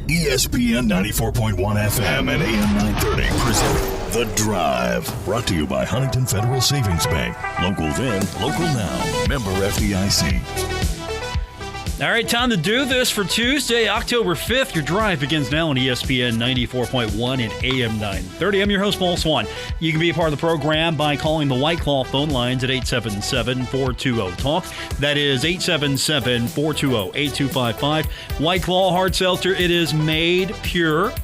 ESPN 94.1 FM and AM 930 present The Drive. Brought to you by Huntington Federal Savings Bank. Local then, local now. Member FDIC. All right, time to do this for Tuesday, October 5th. Your drive begins now on ESPN 94.1 and AM 930. I'm your host, Paul Swann. You can be a part of the program by calling the White Claw phone lines at 877-420-TALK. That is 877-420-8255. White Claw Hard Seltzer, it is made pure.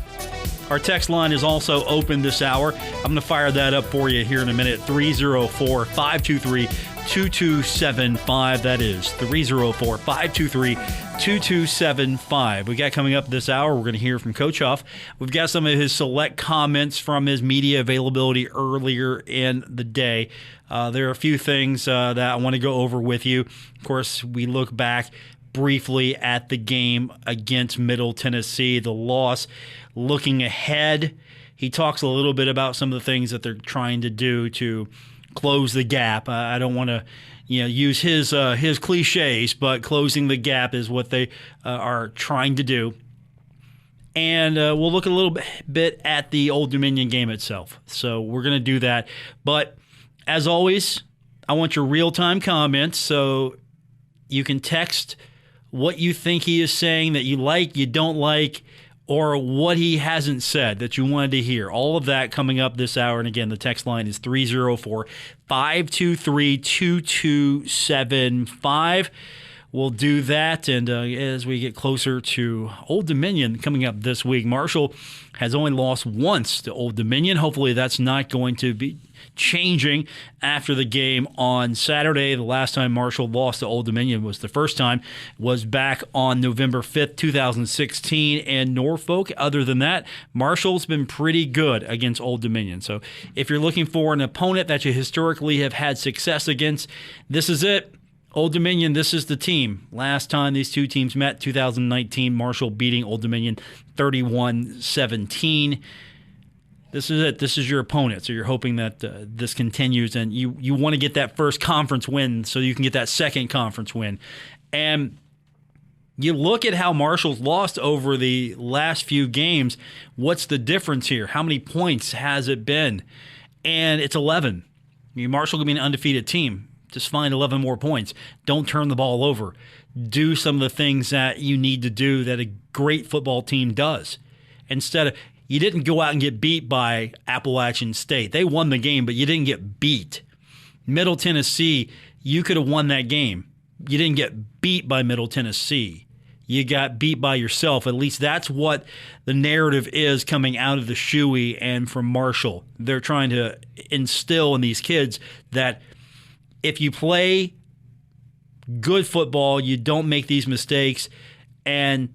Our text line is also open this hour. I'm going to fire that up for you here in a minute. 304-523-2275. That is 304-523-2275. We got coming up this hour, we're going to hear from Coach Huff. We've got some of his select comments from his media availability earlier in the day. There are a few things that I want to go over with you. Of course, we look back briefly at the game against Middle Tennessee, the loss. Looking ahead, he talks a little bit about some of the things that they're trying to do to close the gap. I don't want to, use his cliches, but closing the gap is what they are trying to do. And we'll look a little bit at the Old Dominion game itself. So we're going to do that. But as always, I want your real-time comments, so you can text what you think he is saying that you like, you don't like, or what he hasn't said that you wanted to hear. All of that coming up this hour. And again, the text line is 304-523-2275. We'll do that. And as we get closer to Old Dominion coming up this week, Marshall has only lost once to Old Dominion. Hopefully that's not going to be changing after the game on Saturday. The last time Marshall lost to Old Dominion was back on November 5th, 2016 in Norfolk. Other than that, Marshall's been pretty good against Old Dominion. So if you're looking for an opponent that you historically have had success against, this is it. Old Dominion, this is the team. Last time these two teams met, 2019, Marshall beating Old Dominion 31-17. This is it. This is your opponent. So you're hoping that this continues, and you want to get that first conference win so you can get that second conference win. And you look at how Marshall's lost over the last few games. What's the difference here? How many points has it been? And it's 11. Marshall could be an undefeated team. Just find 11 more points. Don't turn the ball over. Do some of the things that you need to do that a great football team does. Instead of, you didn't go out and get beat by Appalachian State. They won the game, but you didn't get beat. Middle Tennessee, you could have won that game. You didn't get beat by Middle Tennessee. You got beat by yourself. At least that's what the narrative is coming out of the Shoey and from Marshall. They're trying to instill in these kids that if you play good football, you don't make these mistakes, and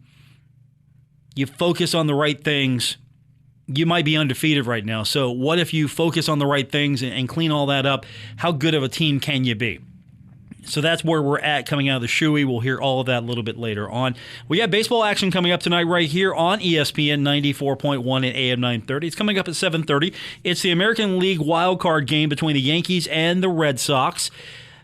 you focus on the right things, you might be undefeated right now. So what if you focus on the right things and clean all that up? How good of a team can you be? So that's where we're at coming out of the Shoey. We'll hear all of that a little bit later on. We got baseball action coming up tonight right here on ESPN 94.1 and AM 930. It's coming up at 7:30. It's the American League wild card game between the Yankees and the Red Sox.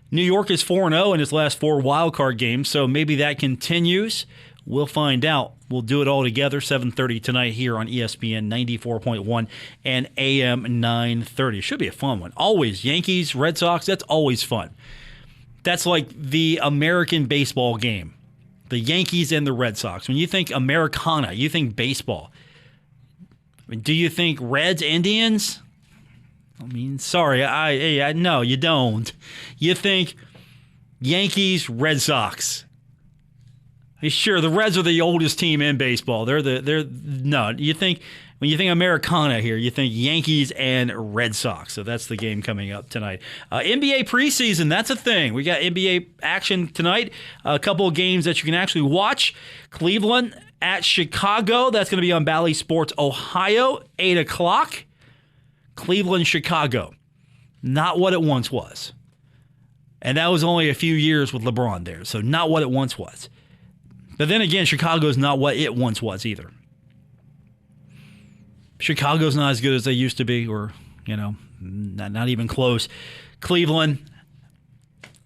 New York is 4-0 in his last 4 wild card games, so maybe that continues. We'll find out. We'll do it all together, 7:30 tonight here on ESPN 94.1 and AM 930. Should be a fun one. Always Yankees, Red Sox, that's always fun. That's like the American baseball game, the Yankees and the Red Sox. When you think Americana, you think baseball. I mean, do you think Reds, Indians? I mean, sorry, I no, you don't. You think Yankees, Red Sox. Sure, the Reds are the oldest team in baseball. You think when you think Americana here, you think Yankees and Red Sox. So that's the game coming up tonight. NBA preseason, that's a thing. We got NBA action tonight. A couple of games that you can actually watch. Cleveland at Chicago. That's going to be on Bally Sports Ohio, 8 o'clock. Cleveland, Chicago. Not what it once was. And that was only a few years with LeBron there. So not what it once was. But then again, Chicago's not what it once was either. Chicago's not as good as they used to be, or, not even close. Cleveland,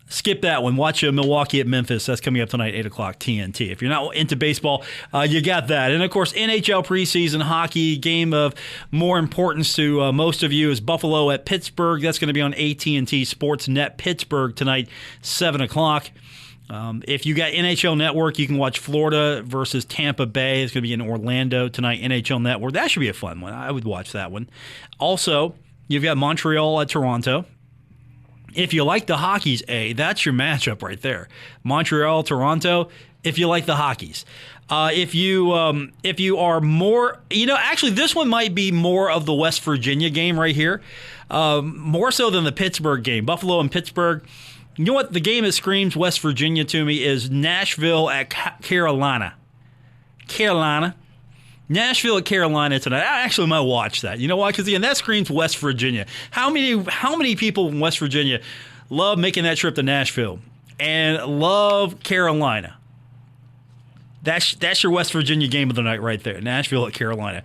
skip that one. Watch Milwaukee at Memphis. That's coming up tonight, 8 o'clock TNT. If you're not into baseball, you got that. And, of course, NHL preseason hockey, game of more importance to most of you is Buffalo at Pittsburgh. That's going to be on AT&T Sportsnet Pittsburgh tonight, 7 o'clock. If you got NHL Network, you can watch Florida versus Tampa Bay. It's going to be in Orlando tonight, NHL Network. That should be a fun one. I would watch that one. Also, you've got Montreal at Toronto. If you like the Hokies, that's your matchup right there. Montreal, Toronto, if you like the Hokies. If you are more, actually this one might be more of the West Virginia game right here, more so than the Pittsburgh game. Buffalo and Pittsburgh. You know what? The game that screams West Virginia to me is Nashville at Carolina. Nashville at Carolina tonight. I actually might watch that. You know why? Because, again, that screams West Virginia. How many people in West Virginia love making that trip to Nashville and love Carolina? That's your West Virginia game of the night right there, Nashville at Carolina.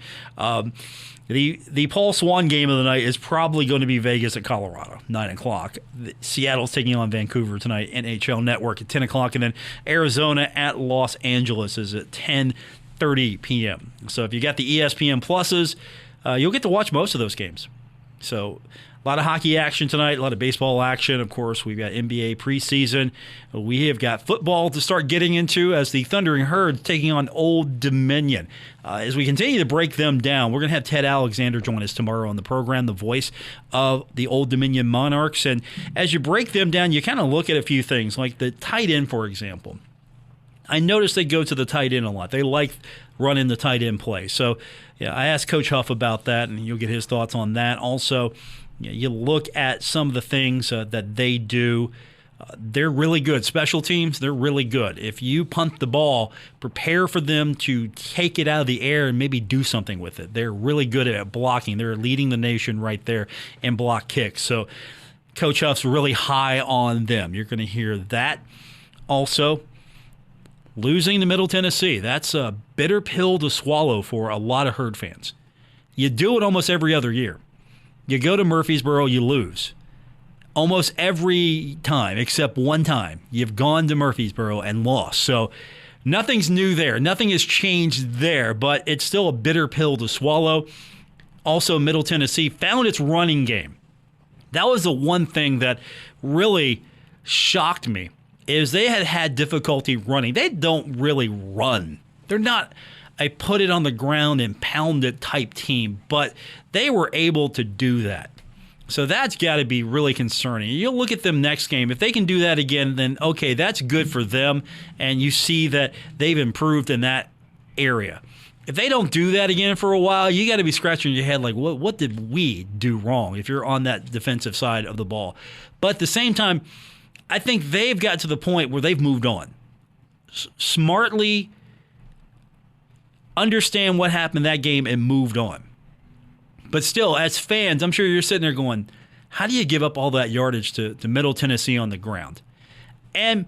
The Paul Swann game of the night is probably going to be Vegas at Colorado, 9 o'clock. Seattle's taking on Vancouver tonight, NHL Network at 10 o'clock. And then Arizona at Los Angeles is at 10:30 p.m. So if you got the ESPN Pluses, you'll get to watch most of those games. So a lot of hockey action tonight, a lot of baseball action. Of course, we've got NBA preseason. We have got football to start getting into as the Thundering Herd taking on Old Dominion. As we continue to break them down, we're going to have Ted Alexander join us tomorrow on the program, the voice of the Old Dominion Monarchs. And as you break them down, you kind of look at a few things, like the tight end, for example. I noticed they go to the tight end a lot. They like running the tight end play. So yeah, I asked Coach Huff about that, and you'll get his thoughts on that. Also, you look at some of the things that they do. They're really good. Special teams, they're really good. If you punt the ball, prepare for them to take it out of the air and maybe do something with it. They're really good at blocking. They're leading the nation right there in block kicks. So Coach Huff's really high on them. You're going to hear that. Also, losing to Middle Tennessee, that's a bitter pill to swallow for a lot of Herd fans. You do it almost every other year. You go to Murfreesboro, you lose. Almost every time, except one time, you've gone to Murfreesboro and lost. So nothing's new there. Nothing has changed there, but it's still a bitter pill to swallow. Also, Middle Tennessee found its running game. That was the one thing that really shocked me, is they had difficulty running. They don't really run. They're not a put it on the ground and pound it type team, but they were able to do that. So that's got to be really concerning. You'll look at them next game. If they can do that again, then okay, that's good for them, and you see that they've improved in that area. If they don't do that again for a while, you got to be scratching your head like, what did we do wrong if you're on that defensive side of the ball? But at the same time, I think they've got to the point where they've moved on. Smartly understand what happened in that game and moved on. But still, as fans, I'm sure you're sitting there going, how do you give up all that yardage to Middle Tennessee on the ground? And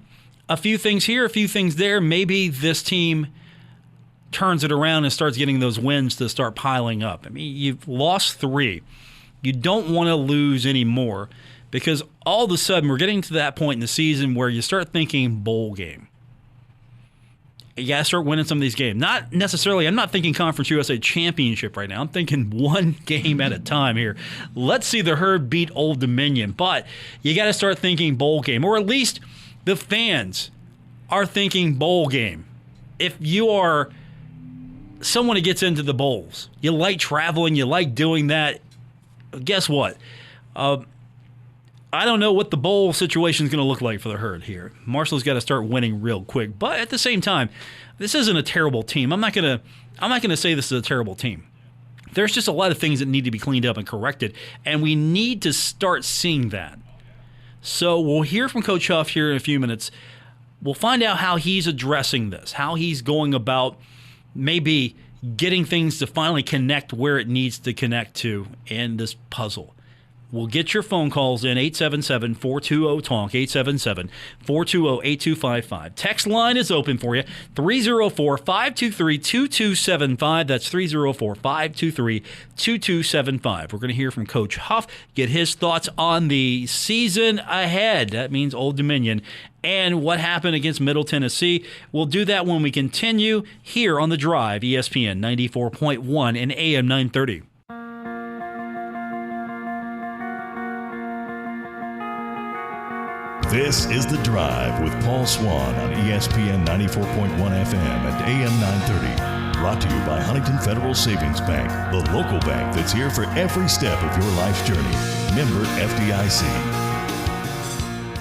a few things here, a few things there. Maybe this team turns it around and starts getting those wins to start piling up. I mean, you've lost 3. You don't want to lose any more, because all of a sudden we're getting to that point in the season where you start thinking bowl game. You got to start winning some of these games. Not necessarily, I'm not thinking Conference USA Championship right now. I'm thinking one game at a time here. Let's see the Herd beat Old Dominion. But you got to start thinking bowl game, or at least the fans are thinking bowl game. If you are someone who gets into the bowls, you like traveling, you like doing that, guess what? I don't know what the bowl situation is going to look like for the Herd here. Marshall's got to start winning real quick. But at the same time, this isn't a terrible team. I'm not going to say this is a terrible team. There's just a lot of things that need to be cleaned up and corrected, and we need to start seeing that. So we'll hear from Coach Huff here in a few minutes. We'll find out how he's addressing this, how he's going about maybe getting things to finally connect where it needs to connect to in this puzzle. We'll get your phone calls in 877-420-TALK, 877-420-8255. Text line is open for you, 304-523-2275. That's 304-523-2275. We're going to hear from Coach Huff, get his thoughts on the season ahead. That means Old Dominion and what happened against Middle Tennessee. We'll do that when we continue here on The Drive, ESPN 94.1 and AM 930. This is The Drive with Paul Swann on ESPN 94.1 FM and AM 930. Brought to you by Huntington Federal Savings Bank, the local bank that's here for every step of your life's journey. Member FDIC.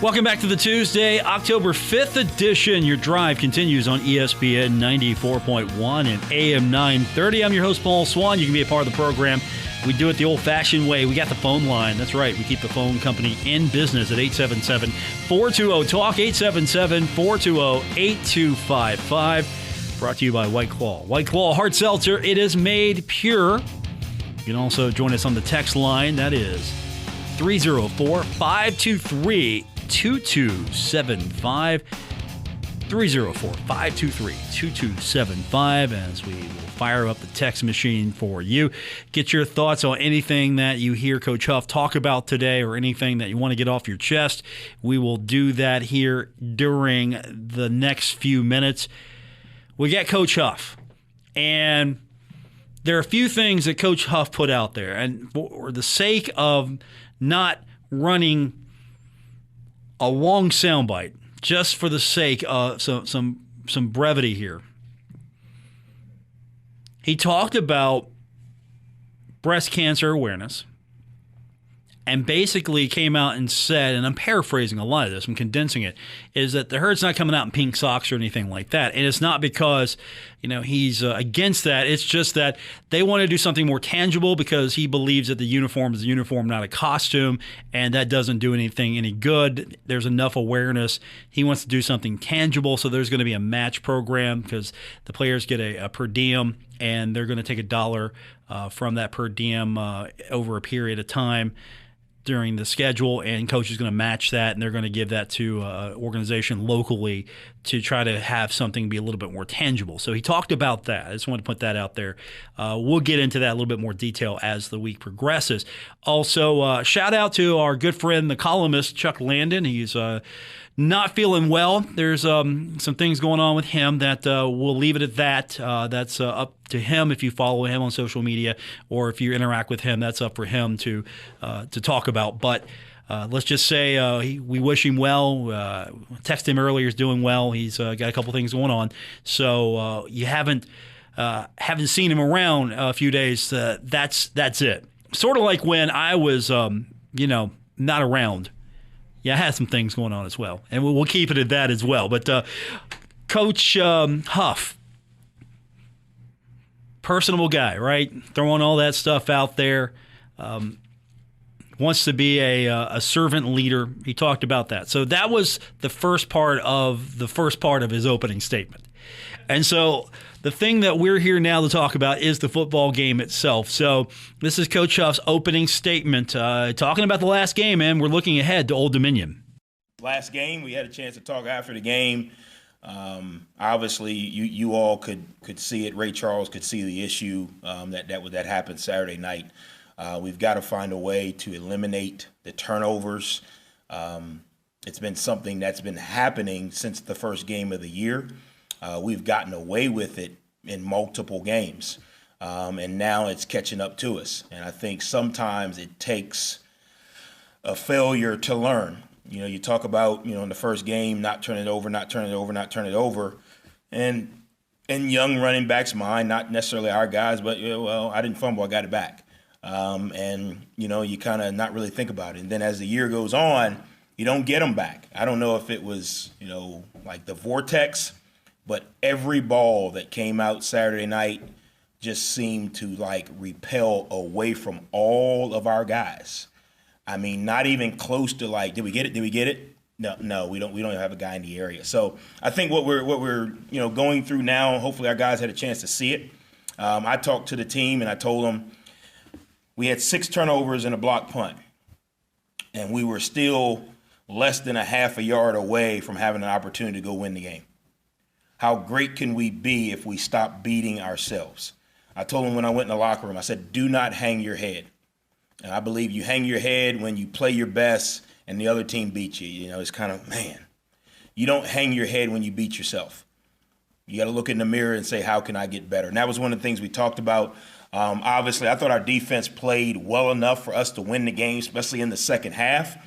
Welcome back to the Tuesday, October 5th edition. Your drive continues on ESPN 94.1 and AM 930. I'm your host, Paul Swann. You can be a part of the program. We do it the old-fashioned way. We got the phone line. That's right. We keep the phone company in business at 877-420-TALK, 877-420-8255. Brought to you by White Claw. White Claw Hard Seltzer. It is made pure. You can also join us on the text line. That is 304-523-2275. 304-523-2275 as we will fire up the text machine for you. Get your thoughts on anything that you hear Coach Huff talk about today or anything that you want to get off your chest. We will do that here during the next few minutes. We got Coach Huff, and there are a few things that Coach Huff put out there, and for the sake of not running a long soundbite, just for the sake of some brevity here. He talked about breast cancer awareness and basically came out and said, and I'm paraphrasing a lot of this, I'm condensing it, is that the herd's not coming out in pink socks or anything like that. And it's not because, he's against that. It's just that they want to do something more tangible because he believes that the uniform is a uniform, not a costume, and that doesn't do anything any good. There's enough awareness. He wants to do something tangible, so there's going to be a match program because the players get a per diem, and they're going to take $1 from that per diem over a period of time during the schedule, and coach is going to match that, and they're going to give that to an organization locally to try to have something be a little bit more tangible. So he talked about that. I just wanted to put that out there. We'll get into that a little bit more detail as the week progresses. Also, shout out to our good friend, the columnist, Chuck Landon. He's not feeling well. There's some things going on with him that we'll leave it at that. That's up to him if you follow him on social media, or if you interact with him, that's up for him to talk about. But let's just say we wish him well. Texted him earlier; he's doing well. He's got a couple things going on. So you haven't seen him around a few days. That's it. Sort of like when I was not around. Yeah, I had some things going on as well, and we'll keep it at that as well. But Coach Huff, personable guy, right? Throwing all that stuff out there, wants to be a servant leader. He talked about that. So that was the first part of his opening statement. And so the thing that we're here now to talk about is the football game itself. So this is Coach Huff's opening statement, talking about the last game, and we're looking ahead to Old Dominion. Last game, we had a chance to talk after the game. Obviously, you all could see it. Ray Charles could see the issue that happened Saturday night. We've got to find a way to eliminate the turnovers. It's been something that's been happening since the first game of the year. We've gotten away with it in multiple games, and now it's catching up to us. And I think sometimes it takes a failure to learn. You talk about, in the first game, not turn it over. And in young running backs' mind, not necessarily our guys, but, I didn't fumble, I got it back. And you kind of not really think about it. And then as the year goes on, you don't get them back. I don't know if it was, like the vortex, but every ball that came out Saturday night just seemed to repel away from all of our guys. I mean, not even close to did we get it? No, we don't have a guy in the area. So I think what we're going through now, hopefully our guys had a chance to see it. I talked to the team and I told them we had 6 turnovers and a block punt. and we were still less than a half a yard away from having an opportunity to go win the game. How great can we be if we stop beating ourselves? I told him when I went in the locker room, I said, do not hang your head. And I believe you hang your head when you play your best and the other team beats you. You know, it's kind of, man, you don't hang your head when you beat yourself. You got to look in the mirror and say, how can I get better? And that was one of the things we talked about. Obviously, I thought our defense played well enough for us to win the game, especially in the second half.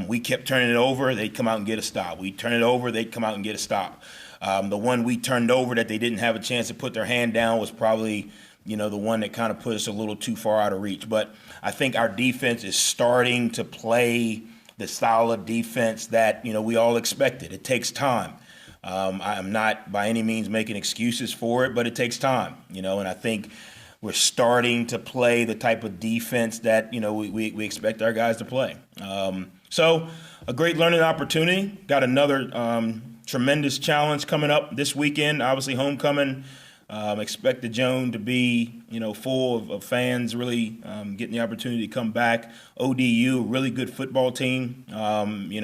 We kept turning it over. They'd come out and get a stop. We turn it over. They'd come out and get a stop. The one we turned over that they didn't have a chance to put their hand down was probably, the one that kind of put us a little too far out of reach. But I think our defense is starting to play the style of defense that, we all expected. It takes time. I'm not by any means making excuses for it, but it takes time, and I think we're starting to play the type of defense that, we expect our guys to play. So a great learning opportunity. Got another tremendous challenge coming up this weekend. Obviously, homecoming. Expect the Joan to be, full of fans, really getting the opportunity to come back. ODU, really good football team. You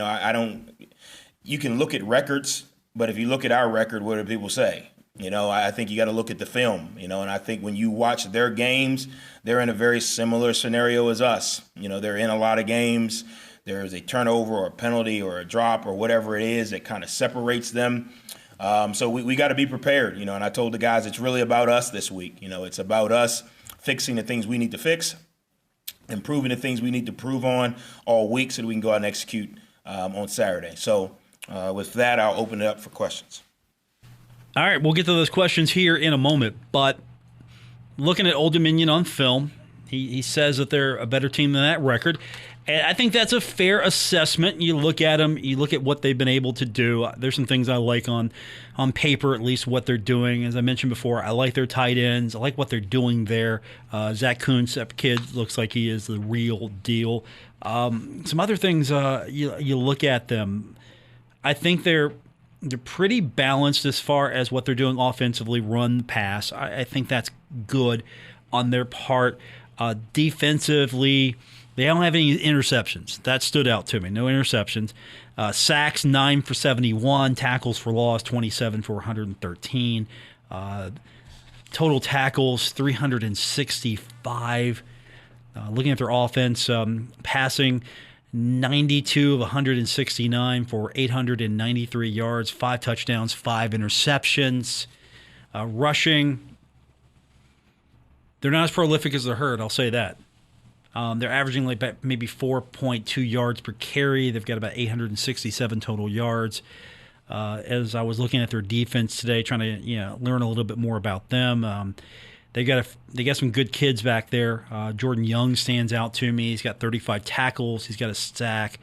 can look at records, but if you look at our record, what do people say? I think you got to look at the film, and I think when you watch their games, they're in a very similar scenario as us. They're in a lot of games. There's a turnover or a penalty or a drop or whatever it is that kind of separates them. So we got to be prepared, and I told the guys it's really about us this week. It's about us fixing the things we need to fix, improving the things we need to improve on all week so that we can go out and execute on Saturday. So with that, I'll open it up for questions. All right, we'll get to those questions here in a moment. But looking at Old Dominion on film, he says that they're a better team than that record. And I think that's a fair assessment. You look at them, you look at what they've been able to do. There's some things I like on paper, at least what they're doing. As I mentioned before, I like their tight ends. I like what they're doing there. Zach Kuntz, that kid, looks like he is the real deal. Some other things, you look at them. I think they're pretty balanced as far as what they're doing offensively, run, pass. I think that's good on their part. Defensively, they don't have any interceptions. That stood out to me. No interceptions. Sacks, 9 for 71. Tackles for loss, 27 for 113. Total tackles, 365. Looking at their offense, passing, 92 of 169 for 893 yards, 5 touchdowns, 5 interceptions. Rushing, they're not as prolific as the Herd, I'll say that. They're averaging like maybe 4.2 yards per carry. They've got about 867 total yards. As I was looking at their defense today, trying to learn a little bit more about them, they got some good kids back there. Jordan Young stands out to me. He's got 35 tackles. He's got a sack.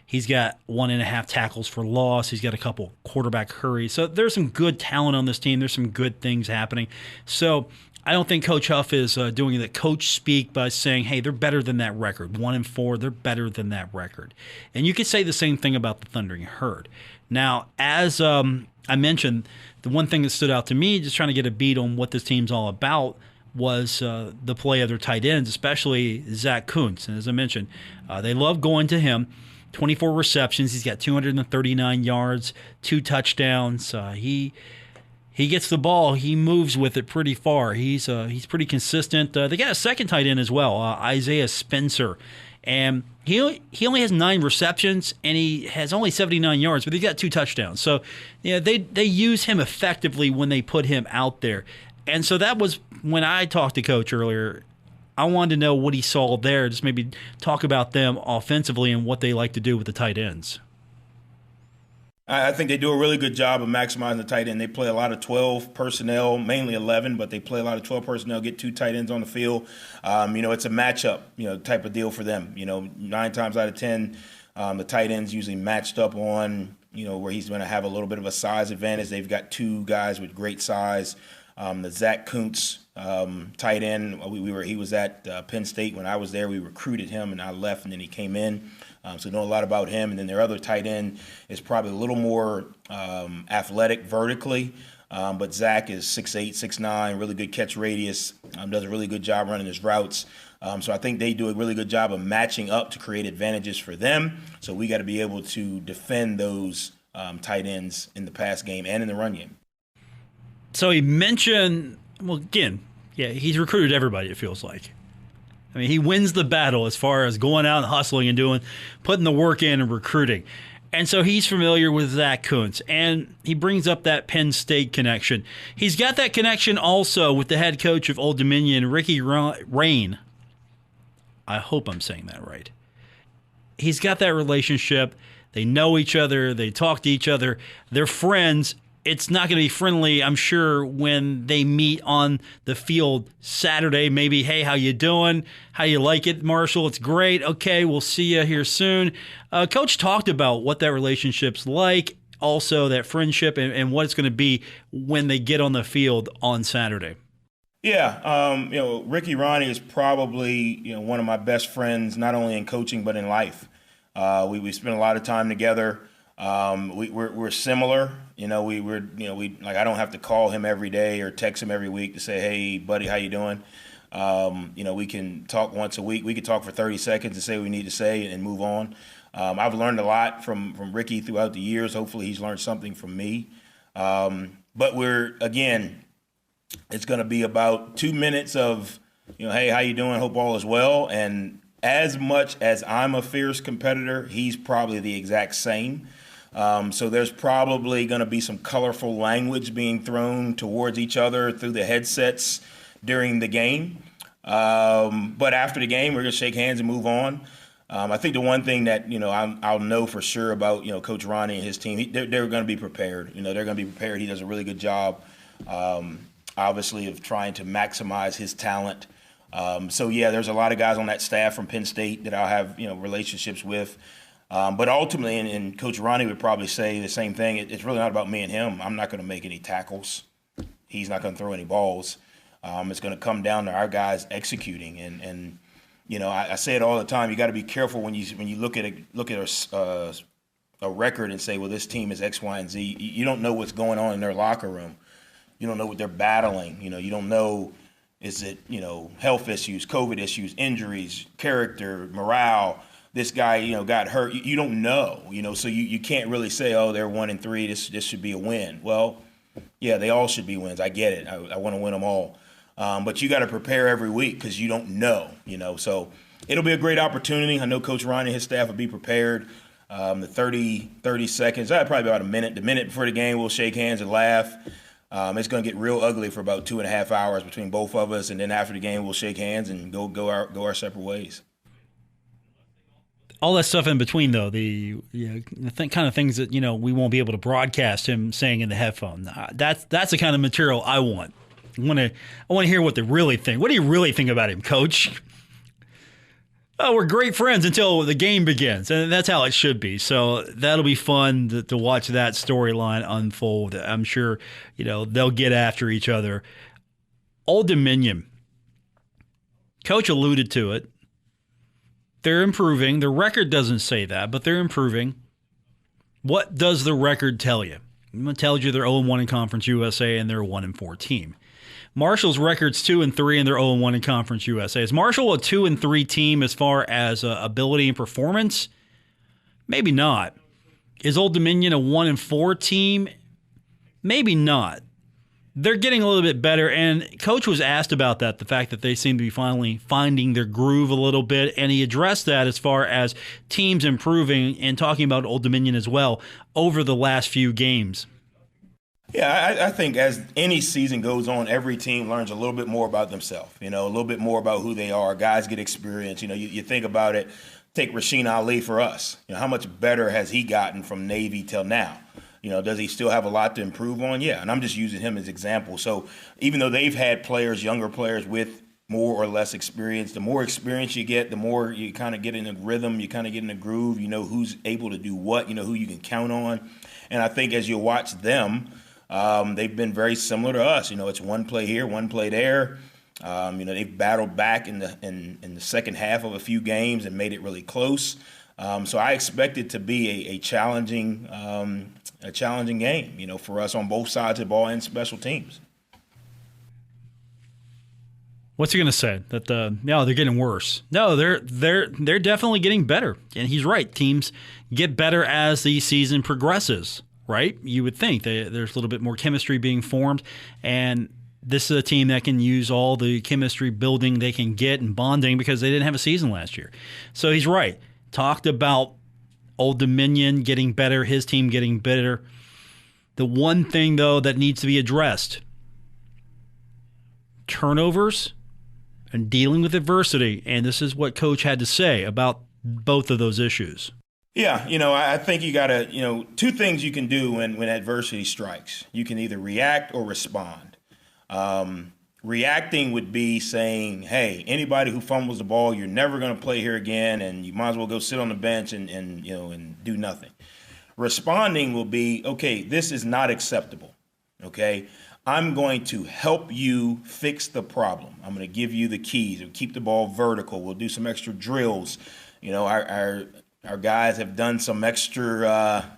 He's got 1.5 tackles for loss. He's got a couple quarterback hurries. So there's some good talent on this team. There's some good things happening. So I don't think Coach Huff is doing the coach speak by saying, hey, they're better than that record. 1-4, they're better than that record. And you could say the same thing about the Thundering Herd. Now, as I mentioned, the one thing that stood out to me, just trying to get a beat on what this team's all about, was the play of their tight ends, especially Zach Kuntz. And as I mentioned, they love going to him. 24 receptions. He's got 239 yards, 2 touchdowns. He gets the ball. He moves with it pretty far. He's pretty consistent. They got a second tight end as well, Isaiah Spencer. And he only has 9 receptions, and he has only 79 yards, but he got 2 touchdowns. So they use him effectively when they put him out there. And so that was when I talked to Coach earlier. I wanted to know what he saw there, just maybe talk about them offensively and what they like to do with the tight ends. I think they do a really good job of maximizing the tight end. They play a lot of 12 personnel, mainly 11, but they play a lot of 12 personnel, get 2 tight ends on the field. It's a matchup, type of deal for them. 9 times out of 10, the tight end's usually matched up on, where he's going to have a little bit of a size advantage. They've got 2 guys with great size. The Zach Kuntz tight end, he was at Penn State when I was there. We recruited him, and I left, and then he came in. So know a lot about him. And then their other tight end is probably a little more athletic vertically. But Zach is 6'8", 6'9", really good catch radius, does a really good job running his routes. So I think they do a really good job of matching up to create advantages for them. So we got to be able to defend those tight ends in the pass game and in the run game. So he mentioned, well, again, yeah, he's recruited everybody, it feels like. I mean, he wins the battle as far as going out and hustling and putting the work in and recruiting. And so he's familiar with Zach Kuntz, and he brings up that Penn State connection. He's got that connection also with the head coach of Old Dominion, Ricky Rain. I hope I'm saying that right. He's got that relationship. They know each other. They talk to each other. They're friends. It's not going to be friendly, I'm sure, when they meet on the field Saturday. Maybe, hey, how you doing? How you like it, Marshall? It's great. Okay, we'll see you here soon. Coach talked about what that relationship's like, also that friendship, and what it's going to be when they get on the field on Saturday. Yeah, Ricky Ronnie is probably one of my best friends, not only in coaching but in life. We spend a lot of time together. We're similar. I don't have to call him every day or text him every week to say, hey, buddy, how you doing? We can talk once a week. We could talk for 30 seconds and say what we need to say and move on. I've learned a lot from Ricky throughout the years. Hopefully he's learned something from me. But it's going to be about 2 minutes of, hey, how you doing? Hope all is well. And as much as I'm a fierce competitor, he's probably the exact same. So there's probably going to be some colorful language being thrown towards each other through the headsets during the game. But after the game, we're going to shake hands and move on. I think the one thing that, I'll know for sure about, Coach Ronnie and his team, they're going to be prepared. They're going to be prepared. He does a really good job, obviously, of trying to maximize his talent. There's a lot of guys on that staff from Penn State that I'll have, relationships with. But ultimately, and Coach Ronnie would probably say the same thing, it's really not about me and him. I'm not going to make any tackles. He's not going to throw any balls. It's going to come down to our guys executing. And I say it all the time. You got to be careful when you look at a record and say, well, this team is X, Y, and Z. You don't know what's going on in their locker room. You don't know what they're battling. You don't know, is it, health issues, COVID issues, injuries, character, morale. This guy, got hurt. You don't know, so you can't really say, oh, they're 1-3. This should be a win. Well, yeah, they all should be wins. I get it. I want to win them all. But you got to prepare every week because you don't know, So it'll be a great opportunity. I know Coach Ronnie and his staff will be prepared. The 30 seconds, probably about a minute. The minute before the game, we'll shake hands and laugh. It's going to get real ugly for about 2.5 hours between both of us. And then after the game, we'll shake hands and go our separate ways. All that stuff in between, though, the kind of things that we won't be able to broadcast him saying in the headphone. That's the kind of material I want. I want to hear what they really think. What do you really think about him, Coach? Oh, we're great friends until the game begins, and that's how it should be. So that'll be fun to watch that storyline unfold. I'm sure they'll get after each other. Old Dominion, Coach alluded to it. They're improving. The record doesn't say that, but they're improving. What does the record tell you? It tells you they're 0-1 in Conference USA and they're a 1-4 team. Marshall's record's 2-3 and they're 0-1 in Conference USA. Is Marshall a 2-3 team as far as ability and performance? Maybe not. Is Old Dominion a 1-4 team? Maybe not. They're getting a little bit better, and Coach was asked about that, the fact that they seem to be finally finding their groove a little bit, and he addressed that as far as teams improving and talking about Old Dominion as well over the last few games. Yeah, I think as any season goes on, every team learns a little bit more about themselves, a little bit more about who they are. Guys get experience. You think about it, take Rasheen Ali for us. How much better has he gotten from Navy till now? Does he still have a lot to improve on? Yeah, and I'm just using him as example. So even though they've had players, younger players with more or less experience, the more experience you get, the more you kind of get in a rhythm, you kind of get in a groove, who's able to do what, who you can count on. And I think as you watch them, they've been very similar to us. It's one play here, one play there. They've battled back in the second half of a few games and made it really close. So I expect it to be a challenging a challenging game, for us on both sides of the ball and special teams. What's he going to say? That they're getting worse. No, they're definitely getting better. And he's right. Teams get better as the season progresses, right? You would think there's a little bit more chemistry being formed, and this is a team that can use all the chemistry building they can get and bonding because they didn't have a season last year. So he's right. Talked about Old Dominion getting better, his team getting better. The one thing, though, that needs to be addressed, turnovers and dealing with adversity. And this is what Coach had to say about both of those issues. Yeah, I think you got to, two things you can do when adversity strikes. You can either react or respond. Reacting would be saying, hey, anybody who fumbles the ball, you're never going to play here again, and you might as well go sit on the bench and do nothing. Responding will be, okay, this is not acceptable, okay? I'm going to help you fix the problem. I'm going to give you the keys. We'll keep the ball vertical. We'll do some extra drills. Our guys have done some extra,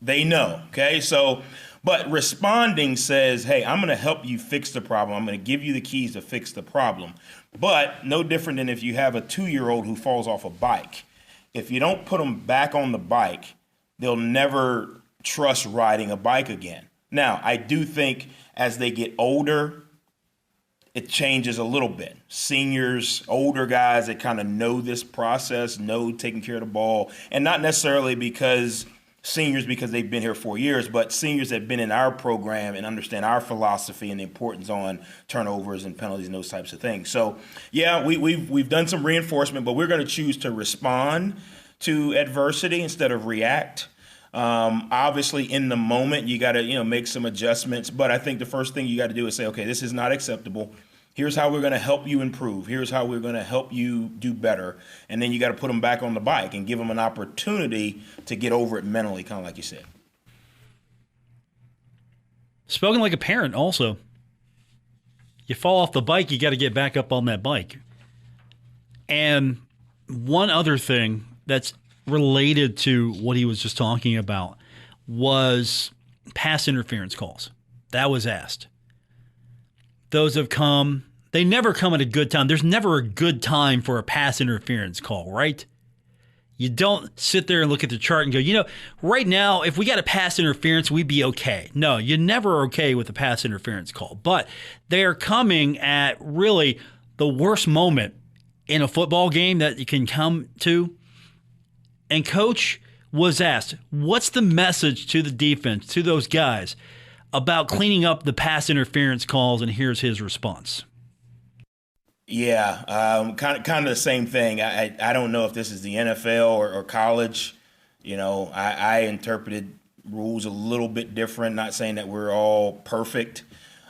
they know, okay? So, but responding says, hey, I'm going to help you fix the problem. I'm going to give you the keys to fix the problem. But no different than if you have a 2-year-old who falls off a bike. If you don't put them back on the bike, they'll never trust riding a bike again. Now, I do think as they get older, it changes a little bit. Seniors, older guys that kind of know this process, know taking care of the ball, and not necessarily because they've been here 4 years, but seniors that have been in our program and understand our philosophy and the importance on turnovers and penalties and those types of things. So, yeah, we've done some reinforcement, but we're going to choose to respond to adversity instead of react. Obviously, in the moment, you got to make some adjustments. But I think the first thing you got to do is say, okay, this is not acceptable. Here's how we're going to help you improve. Here's how we're going to help you do better. And then you got to put them back on the bike and give them an opportunity to get over it mentally, kind of like you said. Spoken like a parent also. You fall off the bike, you got to get back up on that bike. And one other thing that's related to what he was just talking about was pass interference calls. That was asked. Those have come. They never come at a good time. There's never a good time for a pass interference call, right? You don't sit there and look at the chart and go, right now, if we got a pass interference, we'd be okay. No, you're never okay with a pass interference call. But they are coming at really the worst moment in a football game that you can come to. And Coach was asked, what's the message to the defense, to those guys, about cleaning up the pass interference calls? And here's his response. Yeah, kind of the same thing. I don't know if this is the NFL or college. I interpreted rules a little bit different, not saying that we're all perfect.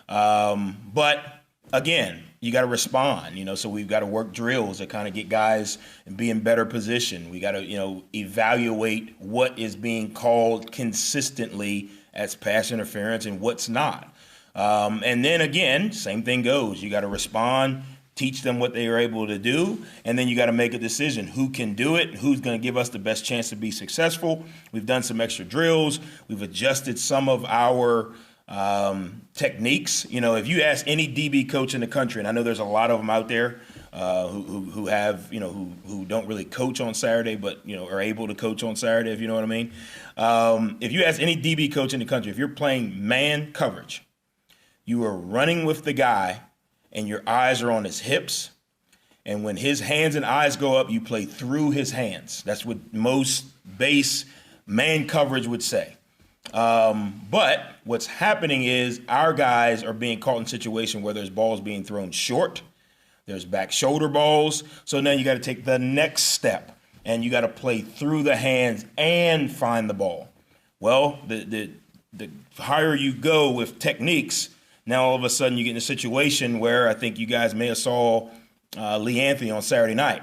But, again, you got to respond, so we've got to work drills to kind of get guys and be in better position. We got to, evaluate what is being called consistently as pass interference and what's not. And then, again, same thing goes. You got to respond, teach them what they are able to do, and then you got to make a decision. Who can do it? Who's going to give us the best chance to be successful? We've done some extra drills. We've adjusted some of our techniques. If you ask any DB coach in the country, and I know there's a lot of them out there who have, who don't really coach on Saturday, but, are able to coach on Saturday, if you know what I mean. If you ask any DB coach in the country, if you're playing man coverage, you are running with the guy and your eyes are on his hips. And when his hands and eyes go up, you play through his hands. That's what most base man coverage would say. But what's happening is our guys are being caught in a situation where there's balls being thrown short. There's back shoulder balls. So now you got to take the next step and you got to play through the hands and find the ball. Well, the higher you go with techniques, now all of a sudden you get in a situation where I think you guys may have saw Lee Anthony on Saturday night,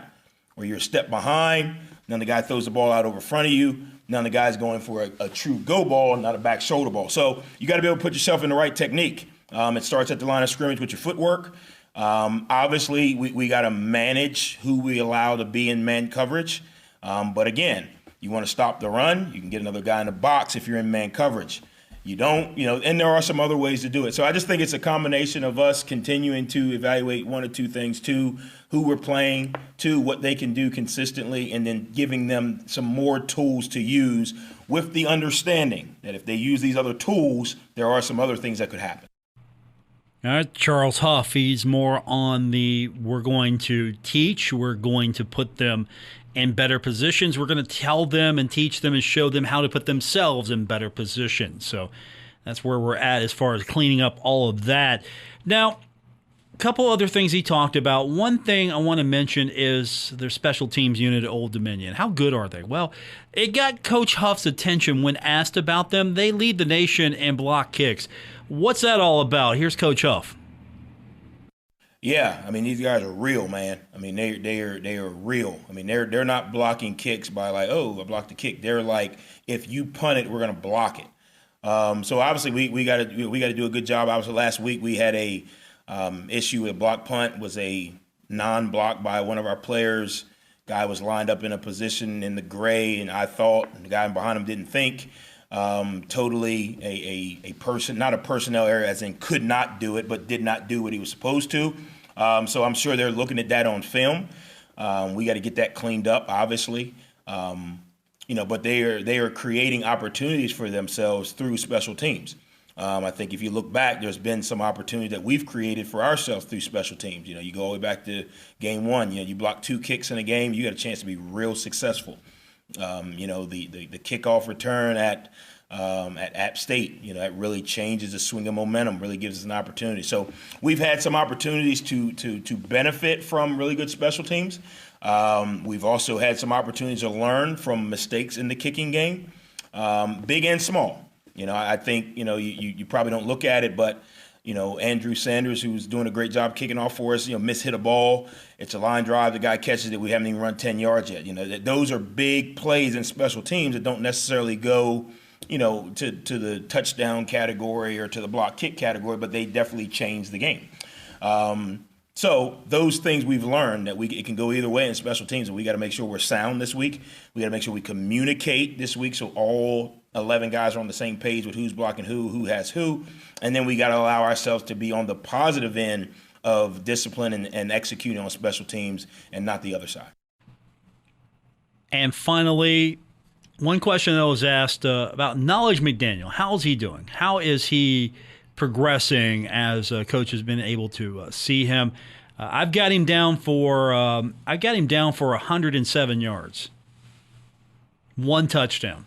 where you're a step behind, then the guy throws the ball out over front of you. Now the guy's going for a true go ball, not a back shoulder ball. So you got to be able to put yourself in the right technique. It starts at the line of scrimmage with your footwork. Obviously, we got to manage who we allow to be in man coverage. But again, You want to stop the run, you can get another guy in the box if you're in man coverage. You don't, and there are some other ways to do it. So I just think it's a combination of us continuing to evaluate one or two things: two, who we're playing; two, what they can do consistently; and then giving them some more tools to use, with the understanding that if they use these other tools, there are some other things that could happen. All right, Charles Huff, he's more on the we're going to teach, we're going to put them in better positions. We're going to tell them and teach them and show them how to put themselves in better positions. So that's where we're at as far as cleaning up all of that. Now, a couple other things he talked about. One thing I want to mention is their special teams unit at Old Dominion. How good are they? Well, it got Coach Huff's attention when asked about them. They lead the nation in block kicks. What's that all about? Here's Coach Huff. Yeah, I mean, these guys are real, man. I mean, they are real. I mean, they're not blocking kicks by like, oh, I blocked the kick. They're like, if you punt it, we're gonna block it. So obviously we got to do a good job. Obviously, last week we had a issue with a block punt. Was a non-block by one of our players. Guy was lined up in a position in the gray, and I thought the guy behind him didn't think. Totally a person, not a personnel error, as in could not do it, but did not do what he was supposed to. So I'm sure they're looking at that on film. We got to get that cleaned up, obviously. But they are creating opportunities for themselves through special teams. I think if you look back, there's been some opportunity that we've created for ourselves through special teams. You go all the way back to game one. You block 2 kicks in a game, you got a chance to be real successful. The kickoff return at App State, that really changes the swing of momentum, really gives us an opportunity. So we've had some opportunities to benefit from really good special teams. We've also had some opportunities to learn from mistakes in the kicking game, big and small. I think, you probably don't look at it, but Andrew Sanders, who's doing a great job kicking off for us, hit a ball. It's a line drive. The guy catches it. We haven't even run 10 yards yet. Those are big plays in special teams that don't necessarily go, to the touchdown category or to the block kick category, but they definitely change the game. So those things we've learned that it can go either way in special teams, and we got to make sure we're sound this week. We got to make sure we communicate this week so all 11 guys are on the same page with who's blocking who has who, and then we got to allow ourselves to be on the positive end of discipline and executing on special teams and not the other side. And finally, one question that was asked about Knowledge McDaniel. How's he doing? How is he progressing as coach has been able to see him? I've got him down for 107 yards, 1 touchdown.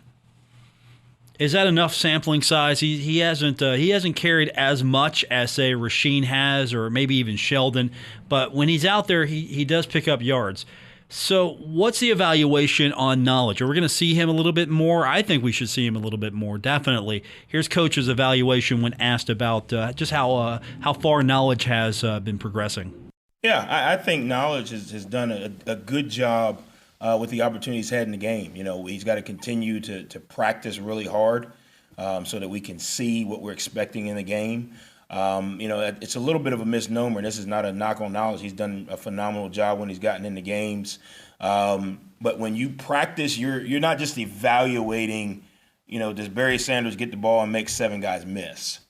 Is that enough sampling size? He hasn't carried as much as, say, Rasheen has, or maybe even Sheldon, but when he's out there, he does pick up yards. So what's the evaluation on Knowledge? Are we going to see him a little bit more? I think we should see him a little bit more, definitely. Here's Coach's evaluation when asked about just how far Knowledge has been progressing. Yeah, I think Knowledge has done a good job with the opportunities had in the game. He's got to continue to practice really hard so that we can see what we're expecting in the game. It's a little bit of a misnomer. This is not a knock on Knowledge. He's done a phenomenal job when he's gotten in the games. But when you practice, you're not just evaluating, does Barry Sanders get the ball and make 7 guys miss?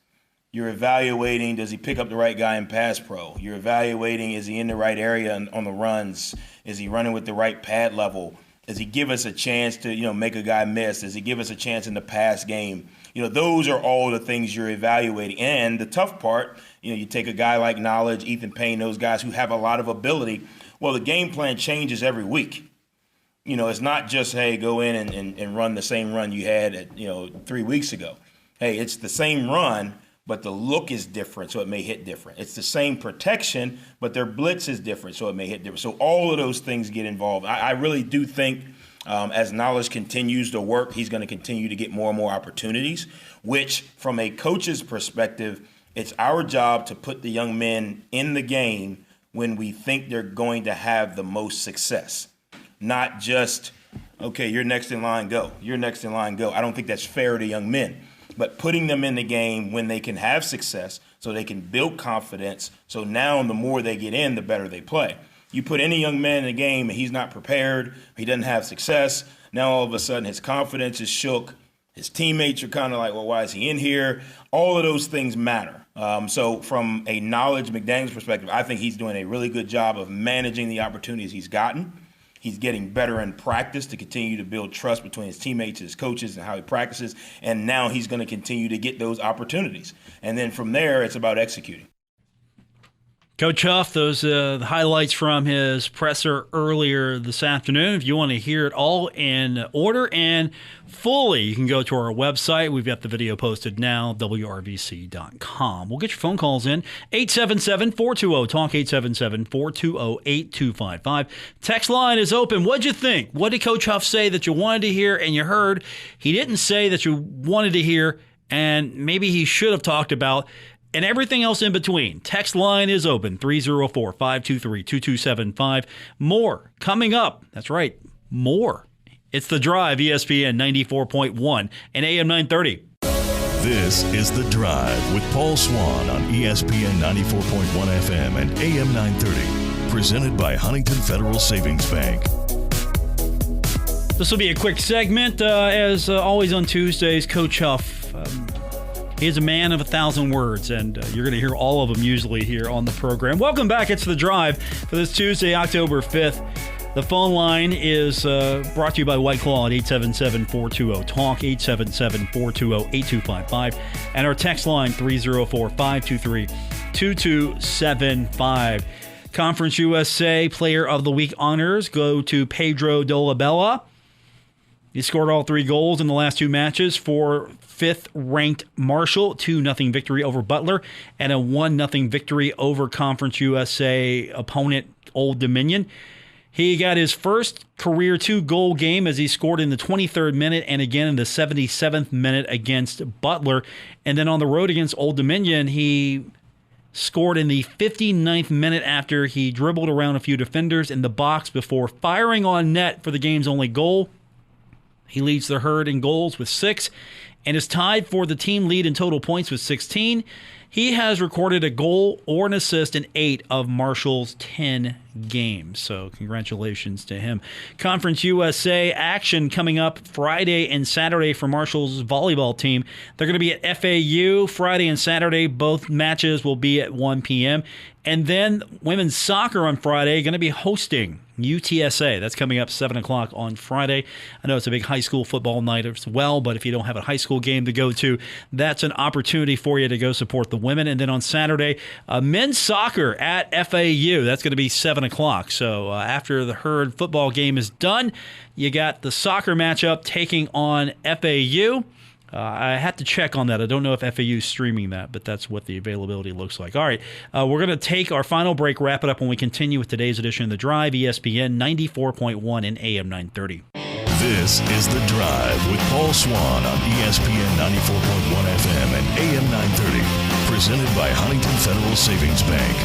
You're evaluating, does he pick up the right guy in pass pro? You're evaluating, is he in the right area on the runs? Is he running with the right pad level? Does he give us a chance to, make a guy miss? Does he give us a chance in the pass game? Those are all the things you're evaluating. And the tough part, you take a guy like Knowledge, Ethan Payne, those guys who have a lot of ability. Well, the game plan changes every week. It's not just, hey, go in and run the same run you had 3 weeks ago. Hey, it's the same run, but the look is different, so it may hit different. It's the same protection, but their blitz is different, so it may hit different. So all of those things get involved. I really do think as Knowledge continues to work, he's going to continue to get more and more opportunities, which from a coach's perspective, it's our job to put the young men in the game when we think they're going to have the most success. Not just, okay, you're next in line, go. You're next in line, go. I don't think that's fair to young men. But putting them in the game when they can have success so they can build confidence. So now the more they get in, the better they play. You put any young man in the game and he's not prepared, he doesn't have success, Now all of a sudden his confidence is shook. His teammates are kind of like, well, why is he in here? All of those things matter. So from a knowledge McDaniels perspective, I think he's doing a really good job of managing the opportunities he's gotten. He's getting better in practice to continue to build trust between his teammates, his coaches, and how he practices. And now he's going to continue to get those opportunities. And then from there, it's about executing. Coach Huff, those the highlights from his presser earlier this afternoon. If you want to hear it all in order and fully, you can go to our website. We've got the video posted now, wrvc.com. We'll get your phone calls in, 877-420-TALK, 877-420-8255. Text line is open. What'd you think? What did Coach Huff say that you wanted to hear and you heard? He didn't say that you wanted to hear, and maybe he should have talked about, and everything else in between. Text line is open, 304-523-2275. More coming up. That's right, more. It's The Drive, ESPN 94.1 and AM 930. This is The Drive with Paul Swann on ESPN 94.1 FM and AM 930. Presented by Huntington Federal Savings Bank. This will be a quick segment. As always on Tuesdays, Coach Huff, he is a man of 1,000 words, and you're going to hear all of them usually here on the program. Welcome back. It's The Drive for this Tuesday, October 5th. The phone line is brought to you by White Claw at 877-420-TALK, 877-420-8255, and our text line, 304-523-2275. Conference USA Player of the Week honors go to Pedro Dolabella. He scored all 3 goals in the last 2 matches for 5th-ranked Marshall, 2-0 victory over Butler, and a 1-0 victory over Conference USA opponent Old Dominion. He got his first career 2-goal game as he scored in the 23rd minute and again in the 77th minute against Butler. And then on the road against Old Dominion, he scored in the 59th minute after he dribbled around a few defenders in the box before firing on net for the game's only goal. He leads the herd in goals with 6 and is tied for the team lead in total points with 16. He has recorded a goal or an assist in 8 of Marshall's 10 games. So congratulations to him. Conference USA action coming up Friday and Saturday for Marshall's volleyball team. They're going to be at FAU Friday and Saturday. Both matches will be at 1 p.m. And then women's soccer on Friday going to be hosting UTSA. That's coming up 7 o'clock on Friday. I know it's a big high school football night as well, but if you don't have a high school game to go to, that's an opportunity for you to go support the women. And then on Saturday, men's soccer at FAU. That's going to be 7 o'clock. So after the herd football game is done, you got the soccer matchup taking on FAU. I had to check on that. I don't know if FAU is streaming that, but that's what the availability looks like. All right, we're going to take our final break, wrap it up when we continue with today's edition of The Drive, ESPN 94.1 and AM 930. This is The Drive with Paul Swann on ESPN 94.1 FM and AM 930. Presented by Huntington Federal Savings Bank.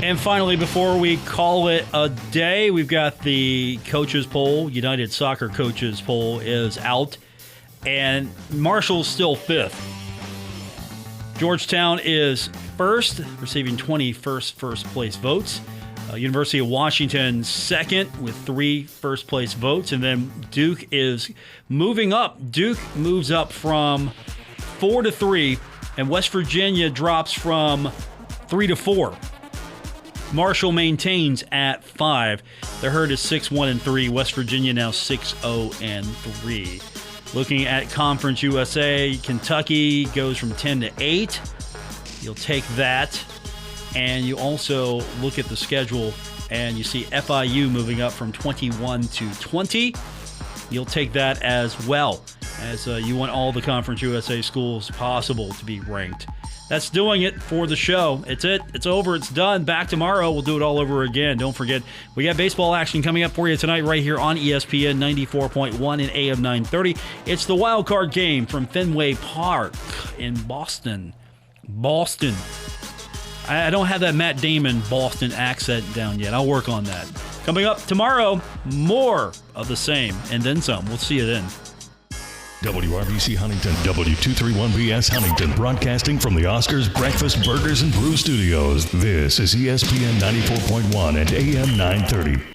And finally, before we call it a day, we've got the coaches poll. United Soccer coaches poll is out, and Marshall's still 5th. Georgetown is 1st, receiving 20 first place votes. University of Washington 2nd with 3 first-place votes, and then Duke is moving up. Duke moves up from 4 to 3, and West Virginia drops from 3 to 4. Marshall maintains at 5. The herd is 6-1-3. West Virginia now 6-0-3. Looking at Conference USA, Kentucky goes from 10 to 8. You'll take that. And you also look at the schedule and you see FIU moving up from 21 to 20. You'll take that as well, as you want all the Conference USA schools possible to be ranked. That's doing it for the show. It's it. It's over. It's done. Back tomorrow. We'll do it all over again. Don't forget, we got baseball action coming up for you tonight right here on ESPN 94.1 and AM 930. It's the wild card game from Fenway Park in Boston. I don't have that Matt Damon Boston accent down yet. I'll work on that. Coming up tomorrow, more of the same and then some. We'll see you then. WRBC Huntington, W231BS Huntington, broadcasting from the Oscars Breakfast Burgers and Brew Studios. This is ESPN 94.1 and AM 930.